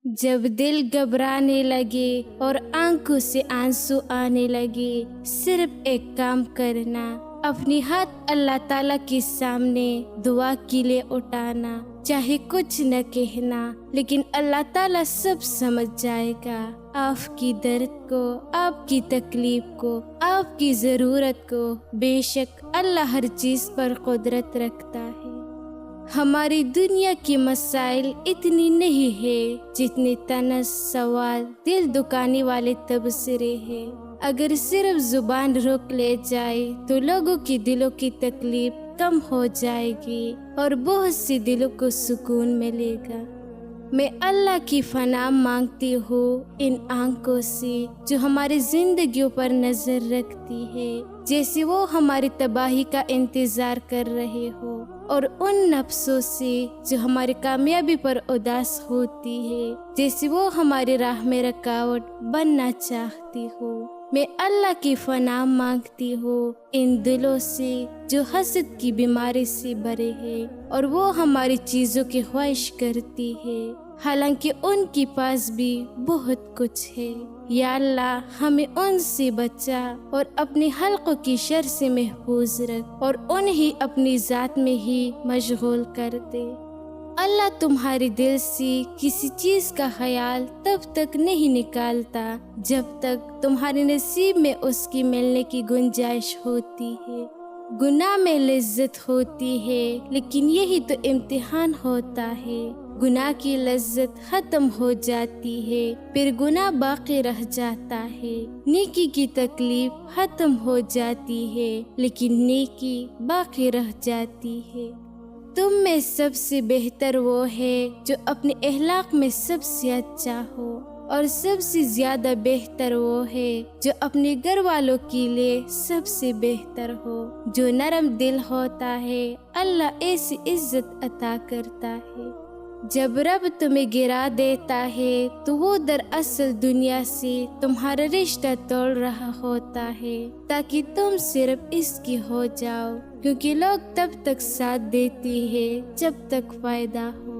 جب دل گھبرانے لگے اور آنکھوں سے آنسو آنے لگے، صرف ایک کام کرنا، اپنی ہاتھ اللہ تعالیٰ کے سامنے دعا کے لیے اٹھانا، چاہے کچھ نہ کہنا، لیکن اللہ تعالیٰ سب سمجھ جائے گا، آپ کی درد کو، آپ کی تکلیف کو، آپ کی ضرورت کو۔ بے شک اللہ ہر چیز پر قدرت رکھتا ہے۔ ہماری دنیا کی مسائل اتنی نہیں ہے جتنے طنز، سوال، دل دکانے والے تبصرے ہیں۔ اگر صرف زبان روک لے جائے تو لوگوں کی دلوں کی تکلیف کم ہو جائے گی اور بہت سی دلوں کو سکون ملے گا۔ میں اللہ کی پناہ مانگتی ہوں ان آنکھوں سے جو ہماری زندگیوں پر نظر رکھتی ہے، جیسے وہ ہماری تباہی کا انتظار کر رہے ہو، اور ان نفسوں سے جو ہماری کامیابی پر اداس ہوتی ہے، جیسے وہ ہماری راہ میں رکاوٹ بننا چاہتی ہو۔ میں اللہ کی پناہ مانگتی ہوں ان دلوں سے جو حسد کی بیماری سے بھرے ہیں اور وہ ہماری چیزوں کی خواہش کرتی ہے، حالانکہ ان کے پاس بھی بہت کچھ ہے۔ یا اللہ، ہمیں ان سے بچا اور اپنے حلقوں کی شر سے محفوظ رکھ اور انہیں اپنی ذات میں ہی مشغول کر دے۔ اللہ تمہارے دل سے کسی چیز کا خیال تب تک نہیں نکالتا جب تک تمہارے نصیب میں اس کی ملنے کی گنجائش ہوتی ہے۔ گناہ میں لذت ہوتی ہے، لیکن یہی تو امتحان ہوتا ہے۔ گناہ کی لذت ختم ہو جاتی ہے، پھر گناہ باقی رہ جاتا ہے۔ نیکی کی تکلیف ختم ہو جاتی ہے، لیکن نیکی باقی رہ جاتی ہے۔ تم میں سب سے بہتر وہ ہے جو اپنے اخلاق میں سب سے اچھا ہو، اور سب سے زیادہ بہتر وہ ہے جو اپنے گھر والوں کے لیے سب سے بہتر ہو۔ جو نرم دل ہوتا ہے اللہ ایسی عزت عطا کرتا ہے۔ جب رب تمہیں گرا دیتا ہے تو وہ دراصل دنیا سے تمہارا رشتہ توڑ رہا ہوتا ہے تاکہ تم صرف اس کی ہو جاؤ، کیونکہ لوگ تب تک ساتھ دیتے ہیں جب تک فائدہ ہو۔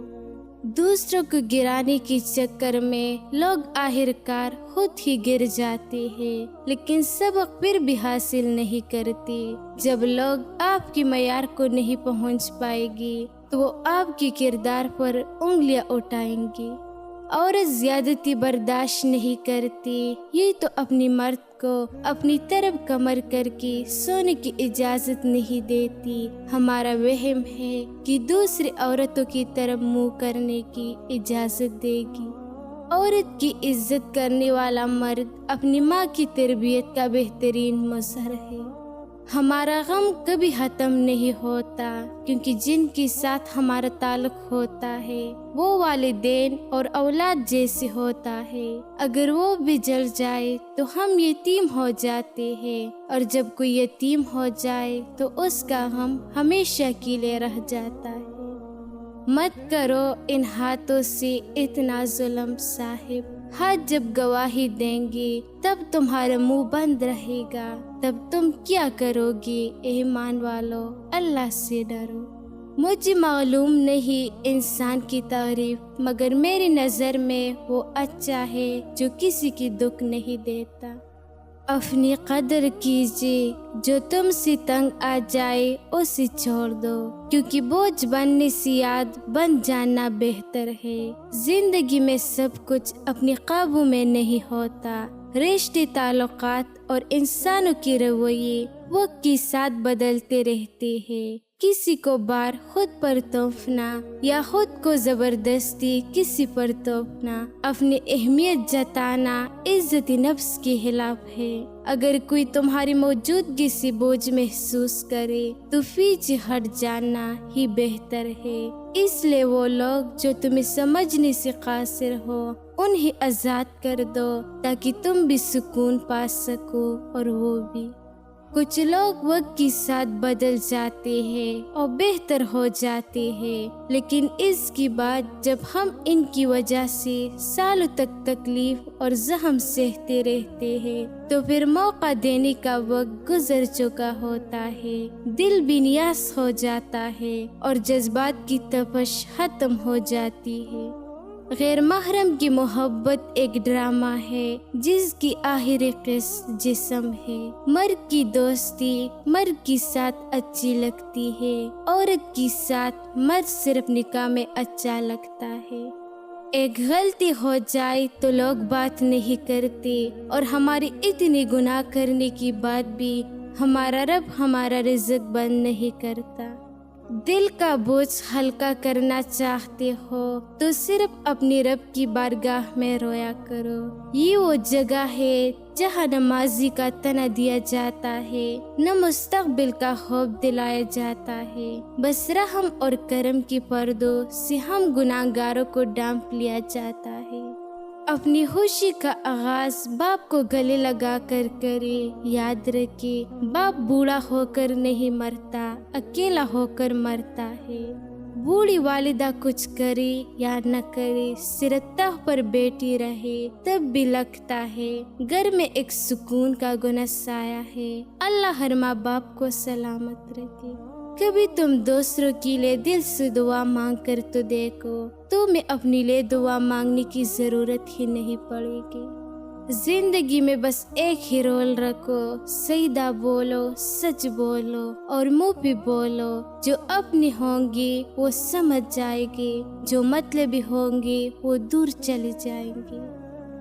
دوسروں کو گرانے کے چکر میں لوگ آخرکار خود ہی گر جاتے ہیں، لیکن سبق پھر بھی حاصل نہیں کرتے۔ جب لوگ آپ کی معیار کو نہیں پہنچ پائے گی تو وہ آپ کے کردار پر انگلیاں اٹھائیں گی۔ عورت زیادتی برداشت نہیں کرتی، یہ تو اپنی مرد کو اپنی طرف کمر کر کے سونے کی اجازت نہیں دیتی۔ ہمارا وہم ہے کہ دوسری عورتوں کی طرف منہ کرنے کی اجازت دے گی۔ عورت کی عزت کرنے والا مرد اپنی ماں کی تربیت کا بہترین مظہر ہے۔ ہمارا غم کبھی ختم نہیں ہوتا، کیونکہ جن کے ساتھ ہمارا تعلق ہوتا ہے وہ والدین اور اولاد جیسے ہوتا ہے۔ اگر وہ بھی جل جائے تو ہم یتیم ہو جاتے ہیں، اور جب کوئی یتیم ہو جائے تو اس کا غم ہمیشہ کے لیے رہ جاتا ہے۔ مت کرو ان ہاتھوں سے اتنا ظلم صاحب، ہاتھ جب گواہی دیں گے تب تمہارا منہ بند رہے گا، تب تم کیا کرو گے؟ ایمان والو، اللہ سے ڈرو۔ مجھے معلوم نہیں انسان کی تعریف، مگر میری نظر میں وہ اچھا ہے جو کسی کی دکھ نہیں دیتا۔ اپنی قدر کیجیے، جو تم سے تنگ آ جائے اسے چھوڑ دو، کیونکہ بوجھ بننے سے یاد بن جانا بہتر ہے۔ زندگی میں سب کچھ اپنے قابو میں نہیں ہوتا۔ رشتے، تعلقات اور انسانوں کے رویے وقت کے ساتھ بدلتے رہتے ہیں۔ کسی کو بار خود پر تھوپنا یا خود کو زبردستی کسی پر تھوپنا اپنی اہمیت جتانا عزت نفس کے خلاف ہے۔ اگر کوئی تمہاری موجودگی سے بوجھ محسوس کرے تو پیچھے ہٹ جانا ہی بہتر ہے۔ اس لیے وہ لوگ جو تمہیں سمجھنے سے قاصر ہو انہیں آزاد کر دو تاکہ تم بھی سکون پا سکو اور وہ بھی۔ کچھ لوگ وقت کے ساتھ بدل جاتے ہیں اور بہتر ہو جاتے ہیں، لیکن اس کے بعد جب ہم ان کی وجہ سے سالوں تک تکلیف اور زخم سہتے رہتے ہیں تو پھر موقع دینے کا وقت گزر چکا ہوتا ہے، دل بھی نیاز ہو جاتا ہے اور جذبات کی تپش ختم ہو جاتی ہے۔ غیر محرم کی محبت ایک ڈرامہ ہے جس کی آخری قسط جسم ہے۔ مرد کی دوستی مرد کی ساتھ اچھی لگتی ہے، عورت کی ساتھ مرد صرف نکاح میں اچھا لگتا ہے۔ ایک غلطی ہو جائے تو لوگ بات نہیں کرتے، اور ہماری اتنی گناہ کرنے کی بعد بھی ہمارا رب ہمارا رزق بند نہیں کرتا۔ دل کا بوجھ ہلکا کرنا چاہتے ہو تو صرف اپنی رب کی بارگاہ میں رویا کرو۔ یہ وہ جگہ ہے جہاں نہ ماضی کا تنا دیا جاتا ہے، نہ مستقبل کا خوف دلایا جاتا ہے، بس رحم اور کرم کی پردوں سے ہم گناہگاروں کو ڈانپ لیا جاتا ہے۔ اپنی خوشی کا آغاز باپ کو گلے لگا کر کرے۔ یاد رکھے، باپ بوڑھا ہو کر نہیں مرتا، اکیلا ہو کر مرتا ہے۔ بوڑھی والدہ کچھ کرے یا نہ کرے، سرتہ پر بیٹھی رہے تب بھی لگتا ہے گھر میں ایک سکون کا گناہ سایہ ہے۔ اللہ ہر ماں باپ کو سلامت رکھے۔ کبھی تم دوسروں کے لیے دل سے دعا مانگ کر تو دیکھو، تمہیں اپنے لیے دعا مانگنے کی ضرورت ہی نہیں پڑے گی۔ زندگی میں بس ایک ہی رول رکھو، سیدھا بولو، سچ بولو اور منہ پہ بولو۔ جو اپنی ہوں گی وہ سمجھ جائے گی، جو مطلبی ہوں گی وہ دور چلی جائیں گی۔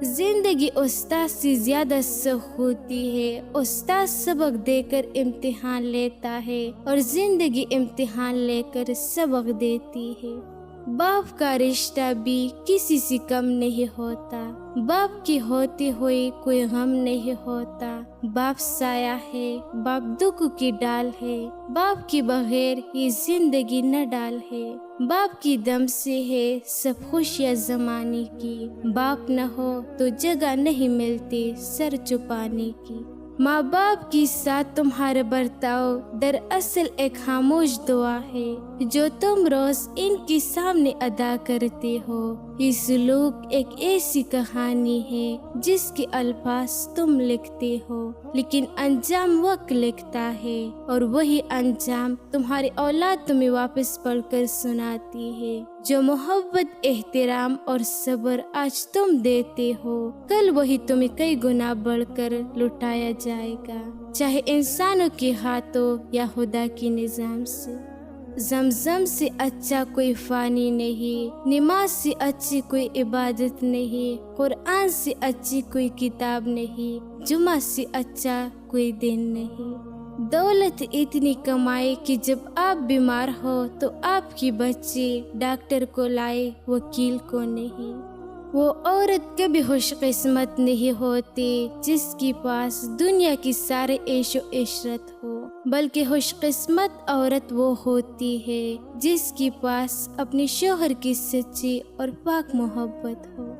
زندگی استاد سے زیادہ سخت ہوتی ہے۔ استاد سبق دے کر امتحان لیتا ہے اور زندگی امتحان لے کر سبق دیتی ہے۔ باپ کا رشتہ بھی کسی سے کم نہیں ہوتا، باپ کی ہوتے ہوئے کوئی غم نہیں ہوتا۔ باپ سایہ ہے، باپ دکھ کی ڈال ہے، باپ کے بغیر یہ زندگی نہ ڈال ہے۔ باپ کی دم سے ہے سب خوشیاں زمانے کی، باپ نہ ہو تو جگہ نہیں ملتی سر چھپانے کی۔ ماں باپ کے ساتھ تمہارا برتاؤ دراصل ایک خاموش دعا ہے جو تم روز ان کے سامنے ادا کرتے ہو۔ یہ سلوک ایک ایسی کہانی ہے جس کے الفاظ تم لکھتے ہو لیکن انجام وقت لکھتا ہے، اور وہی انجام تمہاری اولاد تمہیں واپس پڑھ کر سناتی ہے۔ جو محبت، احترام اور صبر آج تم دیتے ہو، کل وہی تمہیں کئی گنا بڑھ کر لٹایا جائے گا، چاہے انسانوں کے ہاتھوں یا خدا کے نظام سے۔ زمزم سے اچھا کوئی فانی نہیں، نماز سے اچھی کوئی عبادت نہیں، قرآن سے اچھی کوئی کتاب نہیں، جمعہ سے اچھا کوئی دن نہیں۔ دولت اتنی کمائے کہ جب آپ بیمار ہو تو آپ کی بچے ڈاکٹر کو لائے، وکیل کو نہیں۔ وہ عورت کبھی خوش قسمت نہیں ہوتی جس کے پاس دنیا کی سارے عیش و عشرت ہو، بلکہ خوش قسمت عورت وہ ہوتی ہے جس کے پاس اپنے شوہر کی سچی اور پاک محبت ہو۔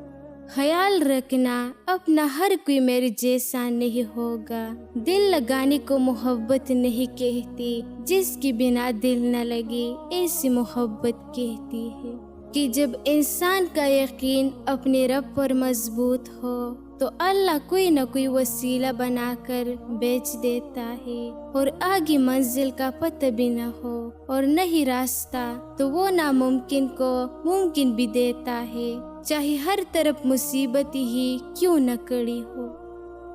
خیال رکھنا، اپنا ہر کوئی میرے جیسا نہیں ہوگا۔ دل لگانے کو محبت نہیں کہتی، جس کی بنا دل نہ لگے ایسی محبت کہتی ہے۔ کہ جب انسان کا یقین اپنے رب پر مضبوط ہو تو اللہ کوئی نہ کوئی وسیلہ بنا کر بیچ دیتا ہے، اور آگے منزل کا پتہ بھی نہ ہو اور نہیں راستہ تو وہ ناممکن کو ممکن بھی دیتا ہے، چاہے ہر طرف مصیبت ہی کیوں نہ کڑی ہو۔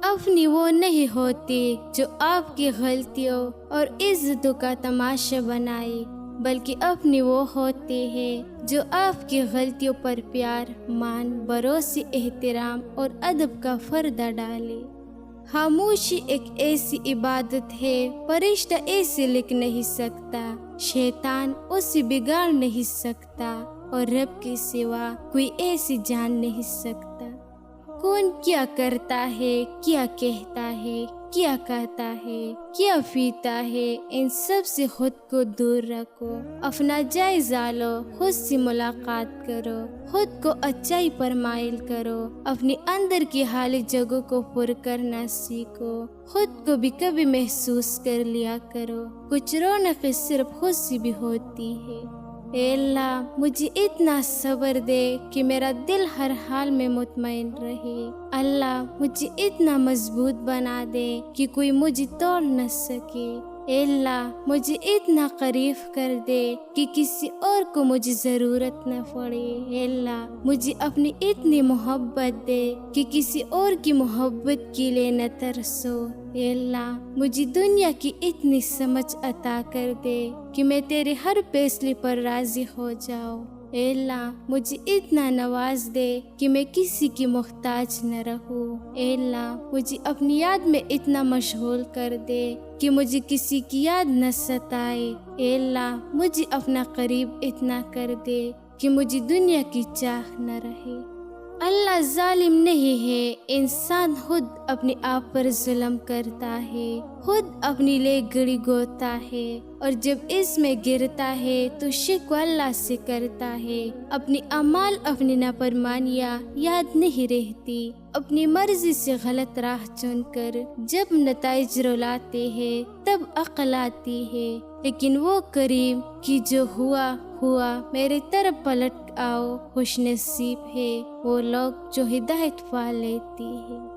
اپنی وہ نہیں ہوتی جو آپ کی غلطیوں اور عزتوں کا تماشا بنائے، بلکہ اپنی وہ ہوتے ہیں جو آپ کی غلطیوں پر پیار، مان، بھروسے، احترام اور ادب کا پردہ ڈالے۔ خاموشی ایک ایسی عبادت ہے، فرشتہ ایسے لکھ نہیں سکتا، شیطان اسے بگاڑ نہیں سکتا، اور رب کے سوا کوئی ایسی جان نہیں سکتا۔ کون کیا کرتا ہے، کیا کہتا ہے، کیا کہتا ہے، کیا پیتا ہے، ان سب سے خود کو دور رکھو۔ اپنا جائزہ لو، خود سے ملاقات کرو، خود کو اچائی پر مائل کرو، اپنے اندر کی خالی جگہوں کو پر کرنا سیکھو، خود کو بھی کبھی محسوس کر لیا کرو۔ کچھ رونق صرف خود سے بھی ہوتی ہے۔ اے اللہ، مجھے اتنا صبر دے کہ میرا دل ہر حال میں مطمئن رہے۔ اللہ، مجھے اتنا مضبوط بنا دے کہ کوئی مجھے توڑ نہ سکے۔ اے اللہ مجھے اتنا قریب کر دے کہ کسی اور کو مجھے ضرورت نہ پڑے۔ اے اللہ مجھے اپنی اتنی محبت دے کہ کسی اور کی محبت کے لیے نہ ترسو۔ اے اللہ مجھے دنیا کی اتنی سمجھ عطا کر دے کہ میں تیرے ہر فیصلے پر راضی ہو جاؤں۔ اے اللہ مجھے اتنا نواز دے کہ میں کسی کی محتاج نہ رہوں۔ اے اللہ مجھے اپنی یاد میں اتنا مشغول کر دے کہ مجھے کسی کی یاد نہ ستائے۔ اے اللہ مجھے اپنا قریب اتنا کر دے کہ مجھے دنیا کی چاہ نہ رہے۔ اللہ ظالم نہیں ہے، انسان خود اپنے آپ پر ظلم کرتا ہے، خود اپنی لے گڑی گوتا ہے، اور جب اس میں گرتا ہے تو شکوہ اللہ سے کرتا ہے۔ اپنی اعمال اپنی نافرمانیاں یاد نہیں رہتی، اپنی مرضی سے غلط راہ چن کر جب نتائج رلاتے ہیں تب عقل آتی ہے۔ لیکن وہ کریم کہ جو ہوا میرے طرف پلٹ آؤ، خوش نصیب ہے وہ لوگ جو ہدایت پا لیتی ہے۔